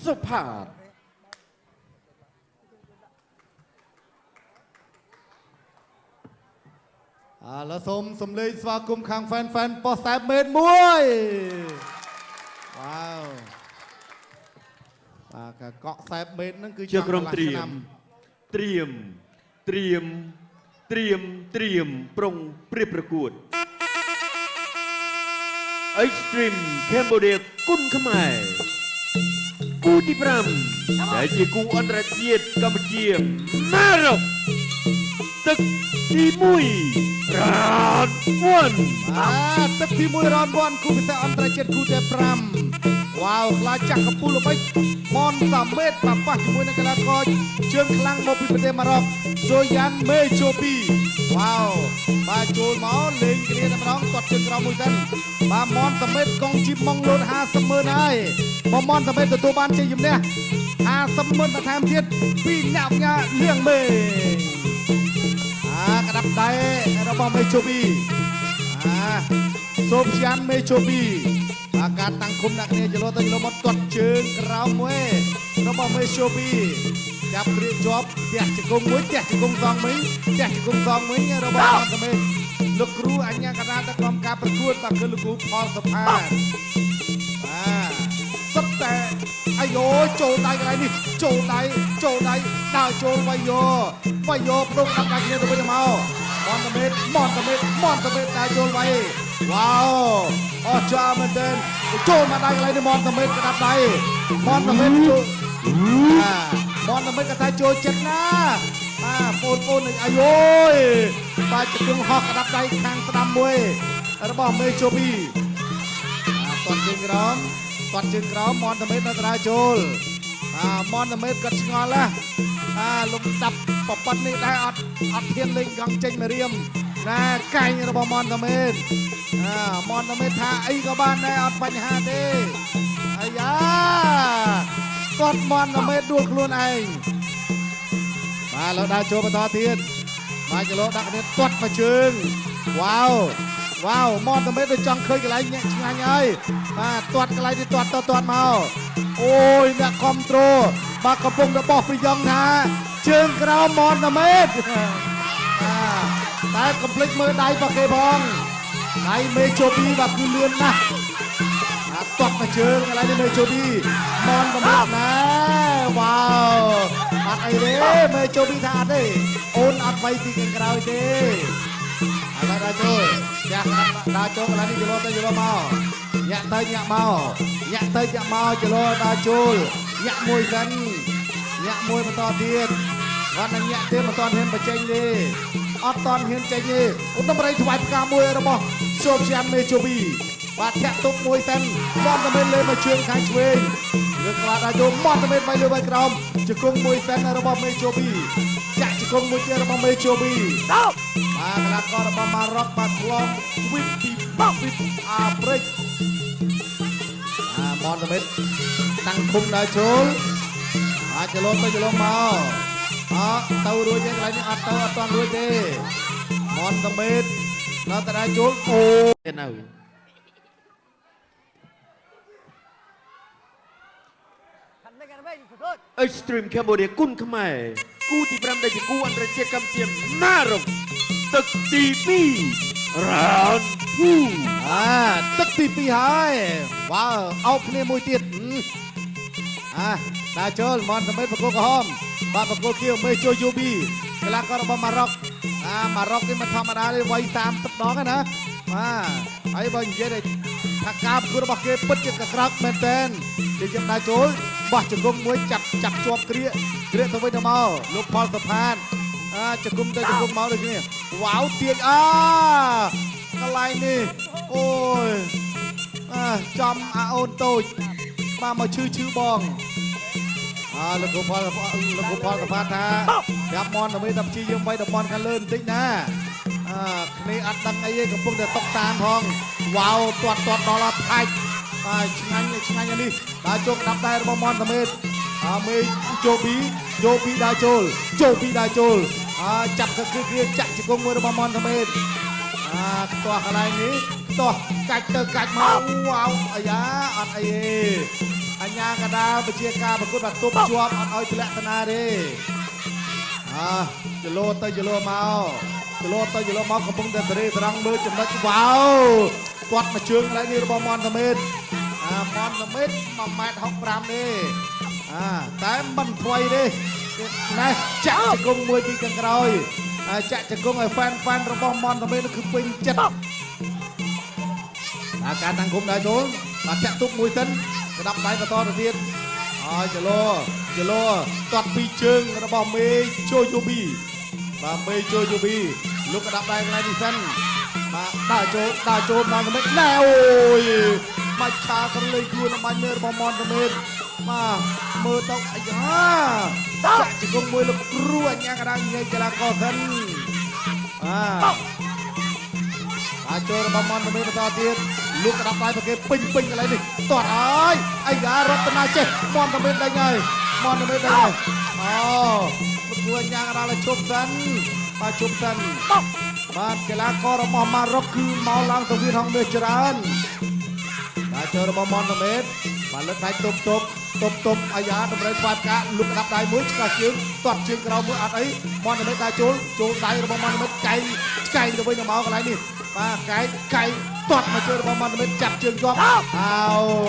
สุภาพแล้วสมเลยสวากุมขังแฟนปอแซบเมดมวยว้าวเกาะแซบเมดนั่นคือ เชือกรมเตรียมปรงเปรียบประกวดไอสตรีมแคมโบเดียกุนขมายกูที่พรำได้จีกูอันตรเจียดกัมพูชีมาหรอกตึกที่มุยรานวันตึกที่มุยรานวันกูพิเศษอันตรเจียดกูได้พรำว้าวคลาจักกระปุลไปมอนสามเมตรปะปะที่มุยนักกีฬากอเชิงคลังโมบิประเทศมาหรอกโซยันเมโชปีว้าวบาจูนหมอเล่งเกลียดน้องตัดเชิงกระมุยกันบามอนสามเมตรกองจิบมองโลดหาเสมอได้บามอนสามเมตรตัวบ้านเจียมเนี่ยหาเสมอมาแทนเทียดปีหยาบเงาเลี้ยงเมย์กระดับได้ระบอบเมโชปีโซฟยันเมโชปีอาการตั้งคุมนักเนี่ยจะลดตั้งลมตัดเชิงกระมวยระบอบเมโชปีจับเรียจอบเดี๋ยวจะกงมวยเดี๋ยวจะกงซองมั้ยเดี๋ยวจะกงซองมั้ยระบอบทำไมลูกครูอันยังคณะตะกรมการประกวดบักคือลูกครูพอสะพานสับแต่ไอโยโจได้อะไรนี่โจได้ดาวโจไวโยปรุงทำการเงินตัวเป็นเมามอนตะเม็ดดาวโจไวว้าวอจามันเดินโจมาได้อะไรนี่มอนตะเม็ดกระดับใดมอนตะเม็ดโจมอนตะเม็ดกระทายโจเจ็ดนะโอนหนึ่งอายุบาจะดึงหอกกระดับใดทางสนามมวยระบอบเมโชบีตอนจึงร้องมอนตะเม็ดนัตราโจลมอนตะเม็ดกัดชงอละลุมดับปปันนี่ได้อัดเทียนเล็งกังเจงมาเรียมนะไก่ระบอบมอนตะเม็ดมอนตะเม็ดท่าไอ้ก็บ้านได้อัดปัญหาเด้ไอ้ยากอดมอนตะเม็ดดูคลุนเองมาแล้วดาวโจมาต่อเทียนมาจะโลดักเน็ตตวัดมาเชิงว้าวมอนตะเม็ดได้จังเคยกันไรเนี่ยชิงไงมาตวัดกันไรที่ตวัดมาโอ้ยเนี่ยคอมโตรบากระพงระบอกไปยังนะเชิงกราวมอนตะเม็ดแต่คอมพลีทมือได้ปะเกบองในเมโชบีแบบคือเลือนนะตวัดมาเชิงอะไรในเมโชบีมอนตะเม็ดนะว้าวอัดไอเด้เมโชบีท่าเด้โอนอัดไว้ที่กันกราวเด้อะไรดาโจอยากดาโจอะไรนี่จะรอจะรอมาอยากเตยอยากมาจะรอดาโจอยากมวยกันอยากมวยมาต่อเทียนวันนั้นอยากเทียนมาตอนเห็นมาเจงดีอดตอนเห็นเจงดีอุตตมไรถวายประกามวยระบบโซเชียลเมโชบีบาดแทะตุกมวยเต้นมอนตะเมนเลยมาเชื่องขายช่วยเลือกลาดาโจมอนตะเมนไปเลยไปกรอมจะกงมวยเต้นระบบเมโชบีจะกงมวยเจระบบเมโชบีมากระกอระบบมารอกมาคลองวิปปีบักวิปอาเบรกมอนตะเมนตั้งคุมดาโจจะลงมาเต้าด้วยยังไรนี่อัดเต้าอัดตอนด้วยเด้มอนตะเมนนาตาโจโอ้เนาไอสตรีมแคมโบเดียกุนขมายกูที่พรำได้จีกูอันตรเจียดกัมพูชีมาหรอกตึกตีปีรานผู้ตึกตีปีหายว้าวเอาเพลงมวยติดดาโจลมอนสมัยประกอบหอมบาประกอบเกี่ยวเมโจยูบีเวลาก็ระบมาร็อกมาร็อกนี่มันธรรมดาเลยวัย30น้องนะไอ้บอลเยอะเลยถ้ากาบกูระบอกเก็บปุ๊บจะกระกรักแมนเทนจะดาโจลบ่จะกุมมวยจับจวบเกลียตัวไปทำเมาลูกพอลสะพานจะกุมเมาเลยนี่ว้าวเตียนอะไรนี่โอ้ยจอมโอนโตมาชื่อบองลูกพอลสะพานท่าดับมอนทำไมดับชียังไปดับมอนกันเลิ่นติ๊กนะนี่อัดดังไอ้เย่กับพวกเด็กตกตามทองว้าวตรวจดอลลาร์ไทยชิงอันนี้ดาโจดับได้ระบบมอนทำไมเมย์โจบีดาโจจับก็คือจับจะกงมือระบบมอนทำไมตัวอะไรนี้ตัวกัดมาว้าวไอ้ยาอัดไอ้ អញ្ញាកដាលបញ្ជាការប្រកួតបាត់ទប់ជាប់អត់ឲ្យទម្លាក់តាណាទេចលោទៅចលោមកចលោទៅចលោមកកំពុងតែសេរីត្រង់មើលចំណុចវ៉ាវគាត់មកជើងឡើងនេះរបស់មនតមេតមនតមេត1.65 ម៉ែត្រទេតែមិនថ្មីទេណែចាក់ជង្គង់មួយពីខាងក្រោយចាក់ជង្គង់ឲ្យហ្វានរបស់មនតមេតគឺពេញចិត្តការតាំងគុំដែរចូលបាទចាក់ទុកមួយសិនក្តាប់ដៃបន្តទៅទៀតចលោតាត់ពីជើងរបស់មេជូយូប៊ីបាទមេជូយូប៊ីលោកក្តាប់ដៃកន្លែងនេះសិនបាទដើរចូលមកទៅណែអូយមកឆាក្រលេងខ្លួនបាញ់មើលរបស់មនតមេតបាទមើលទៅអាយ៉ាចាក់ជង្គង់មួយលោកគ្រូអញ្ញាកណ្ដាលញ៉ៃកីឡាករសិនចូលរបស់មនតមេតបន្តទៀតលោកក្តាប់ដៃប្រគេពេញកន្លែងនេះតាត់ហើយអាយ៉ារតនាចេះមនតមេតដេញហើយលោកគ្រូអញ្ញាកណ្ដាលជប់សិនបាទជប់សិនបាទកីឡាកររបស់ម៉ារ៉ុកគឺមកឡើងទៅវាហងមាសច្រើនបាទចូលរបស់មនតមេតបាទលើកដៃទប់អាយ៉ាតម្រូវស្វាយផ្កាលោកក្តាប់ដៃមួយឆ្កាជើងតាត់ជើងក្រោមមួយអត់អីមនតមេតដៃចូលដៃរបស់មនតមេតកែងទៅវិញទៅមកកន្លែងនេះបាទកែងតាត់មកជើងរបស់មនតមេតចាប់ជើងជាប់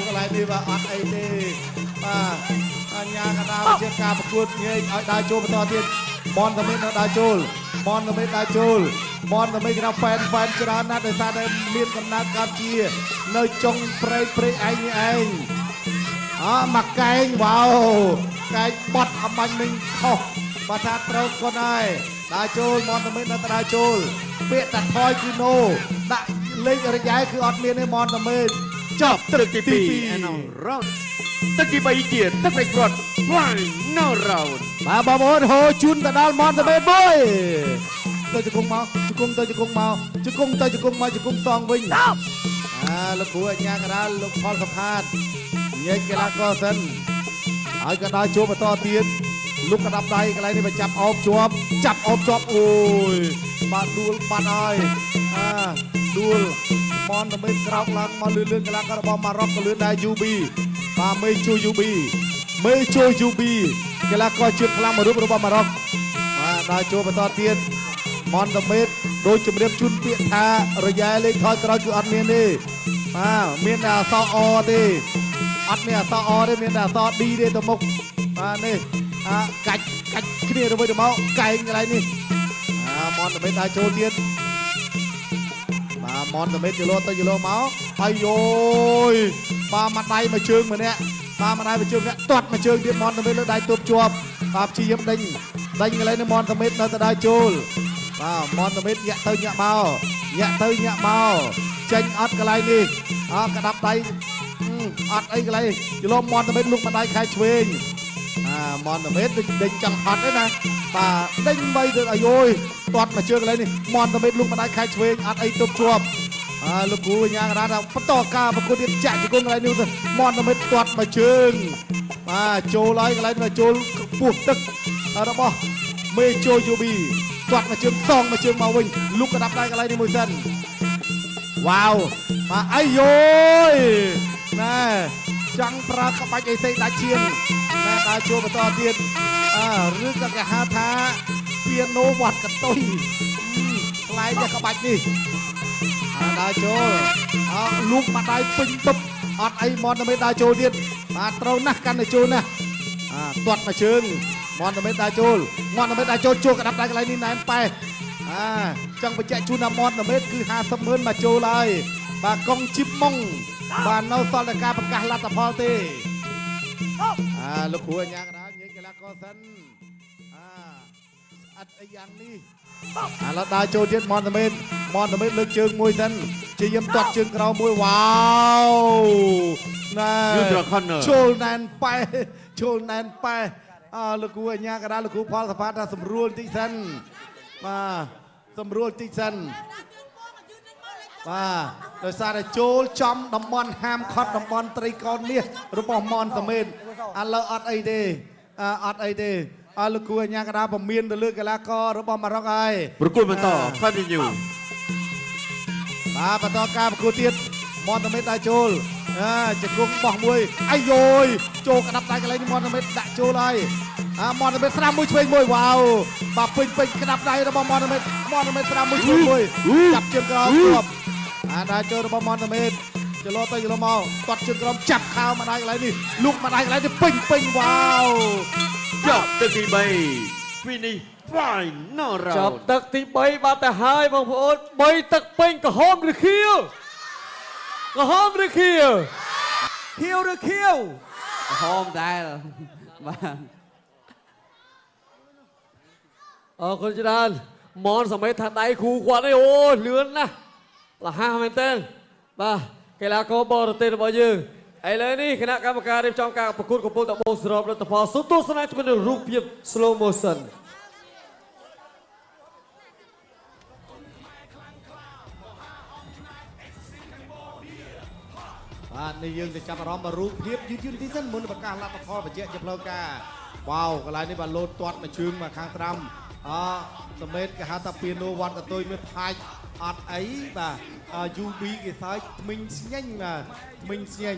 កន្លែងនេះបាទអត់អីទេបាទអញ្ញាកណ្ដាលជាការប្រកួតញែកឲ្យដើរចូលបន្តទៀតមនតមេតនៅដើរចូលមនតមេតគេថាហ្វេនច្រើនណាស់ដោយសារតែមានកំណើតកម្ពុជានៅចុងព្រៃឯងនេះឯងមកកែងវ៉ាវកែងបត់អមាញ់មិញខុសបើថាត្រូវគាត់ហើយដើរចូលមនតមេតនៅដើរចូលពាក្យតាថយគឺណូដាក់លេខរយៈគឺអត់មានទេមនតមេតចប់ទឹកទី2 and round ទឹកទី3ជាទឹករេគ្រាប់no round បាទបងប្អូនហូជូនទៅដល់មនតមេតមួយទៅជង្គង់មកជង្គង់សងវិញលោកគ្រូអញ្ញាកណ្ដាលលោកផលសំផាតញែកកីឡាករសិនហើយកណ្ដាលជួបបន្តទៀតលោកកណ្ដាប់ដៃកន្លែងនេះបញ្ចាប់អោបជាប់អូយបាទដួលបាត់ហើយដួលមនតមេតក្រោកឡើងមកលឿនកីឡាកររបស់ម៉ារ៉ុកក៏លឿនដែរយូប៊ីបាទមេជូយូប៊ីកីឡាករជើងខ្លាំងមួយរូបរបស់ម៉ារ៉ុកបាទដើរចូលបន្តទៀតមនតមេតដូចជំរាបជូនពាក្យថារយៈលេខថយក្រោយគឺអត់មានទេមានតែអក្សរអទេអត់មានអក្សរអទេមានតែអក្សរ D ទេទៅមុខបាទនេះកាច់គ្នាទៅវិញទៅមកកែងកន្លែងនេះមនតមេតដើរចូលទៀតបាទមនតមេតយឡូទៅយឡូមកអាយយបាទមួយដៃមួយជើងម្នាក់តាត់មួយជើងទៀតមនតមេតលើដៃទប់ជាប់បាទព្យាយាមដេញកន្លែងនេះមនតមេតនៅតែដើរចូលបាទមនតមេតញាក់ទៅញាក់មកចេញអត់កន្លែងនេះក្តាប់ដៃអត់អីកន្លែងយឡូមនតមេតលុកមួយដៃខែឆ្វេងមនតមេតដេញចង់ហត់ទេណាបាទដេញបីទៅអាយយតាត់មកជើងកន្លែងនេះមនតមេតលុកមួយដៃខែឆ្វេងអត់អីទប់ជាប់លោកគ្រូអញ្ញាកណ្ដាលបន្តការប្រកួតទៀតចាក់ជង្គង់កន្លែងនេះទៅមនតមេតតាត់មកជើងបាទចូលហើយកន្លែងមកចូលពោះទឹករបស់មេជូយូប៊ីតាត់មកជើងសងមកជើងមកវិញលុកក្តាប់ដៃកន្លែងនេះមួយសិនវ៉ាវបាទអាយយណែចង់ប្រើក្បាច់អីផ្សេងដាច់ឈាមណែដើរចូលបន្តទៀតឬក៏គេហៅថាពៀណូវត្តកតុយខ្លែងតែក្បាច់នេះដើរចូលលូកមកដៃពេញបឹបអត់អីមនតមេតដើរចូលទៀតបាទត្រូវណាស់កាន់តែចូលណាស់តាត់មកជើងមនតមេតដើរចូលចូលក្តាប់ដៃកន្លែងនេះណែនប៉ែចង់បញ្ជាក់ជូនថាមនតមេតគឺ50,000មកចូលហើយបាទកុងជីបម៉ុងបាទនៅសល់តែការប្រកាសលទ្ធផលទេលោកគ្រូអញ្ញាកណ្ដាលញែកកីឡាករសិនអត់អីយ៉ាងនេះឥឡូវដើរចូលទៀតមនតមេតលើកជើងមួយសិនជាយាមតាត់ជើងក្រោមមួយវ៉ាវណែចូលណែនប៉ែលោកគ្រូអញ្ញាកណ្ដាលលោកគ្រូផលសផាតថាសម្រួលតិចសិនបាទដោយសារតែចូលចំតំបន់ហាមខត់តំបន់ត្រីកោណមាសរបស់មនតមេតឥឡូវអត់អីទេលោកគ្រូអញ្ញាកណ្ដាលពមៀនទៅលើកីឡាកររបស់ម៉ារ៉ុកហើយប្រកួតបន្ត continue បាទបន្តការប្រកួតទៀតមនតមេតដើរចូល จะกุมบอกมวยไอ้โยยโจกระดับได้กันเลยนี่มอนเม็ดดักโจเลยมอนเม็ดสนามมวยช่วยมวยว้าวบาเป็นกระดับได้ระบมอนเม็ดสนามมวยช่วยมวยจับเชือกกรอบครับได้โจระบมอนเม็ดจะรอตัวอยู่ละเมาตัดเชือกกรอบจับข้าวมาได้อะไรนี่ลูกมาได้อะไรนี่ปิงว้าว จบตึกที่ใบฟินิไฟนอเรา จับตึกที่ใบมาแต่หายบางคนใบตึกเป็นกระหอมหรือเคี้ยวกระหอมหรือเคี้ยวเคี้ยวหรือเคี้ยว หอมได้เหรอบ้าน คุณจรานมอนสมัยถัดไดคูกว่าได้โอ้เลือนนะละห้าเมนเต้นมากีฬาโกบอลเต้นบอลยืนไอ้เลยนี่คณะกรรมการเรียบจองการประกวดกบฏตะโมสรอบรัตพอสุดตัวสนามจะเป็นรูปเพียบ slow motion นี่យើងទៅចាប់អារម្មណ៍មករូបភាពយឺតទីសិនមុនបកាសលទ្ធផលបច្ចៈជាផ្លូវការវ៉ាវកន្លែងនេះបាទលោតទាត់មកជើងមកខាងត្រាំសមេតគេហៅថាពីណូវ៉ាន់កតុយមានផាច់អត់អីបាទ UB គេសើចថ្មិញស្ញែងបាទថ្មិញស្ញែង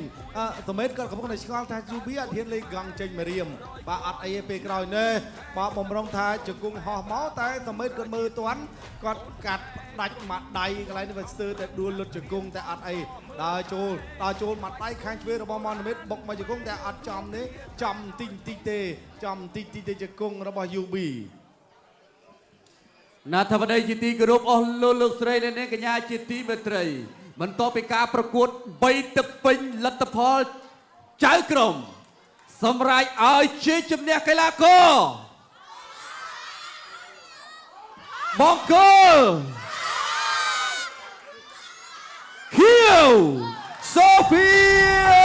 សមេតគាត់កំពុងតែឆ្ងល់ថា UB អត់ហ៊ានលេងកង់ចេញមករៀមបាទអត់អីទេពេលក្រោយនេះបាទបំរុងថាជង្គង់ហោះមកតែសមេតគាត់មើលទាន់គាត់កាត់ដាច់មកដៃកន្លែងនេះវាស្ទើរតែដួលលុតជង្គង់តែអត់អីដើរចូលមកដៃខាងឆ្វេងរបស់មនមិត្តបុកមកជង្គង់តែអត់ចំទេចំតិចទេចំតិចទេជង្គង់របស់ UB ណាថាបដីជាទីគោរពអស់លោកស្រីនេះកញ្ញាជាទីមេត្រីបន្ទាប់ពីការប្រកួត3ទឹកពេញលទ្ធផលចៅក្រុមសម្រេចឲ្យជាជំនះកីឡាករបង្គោលខៀវសូហ្វី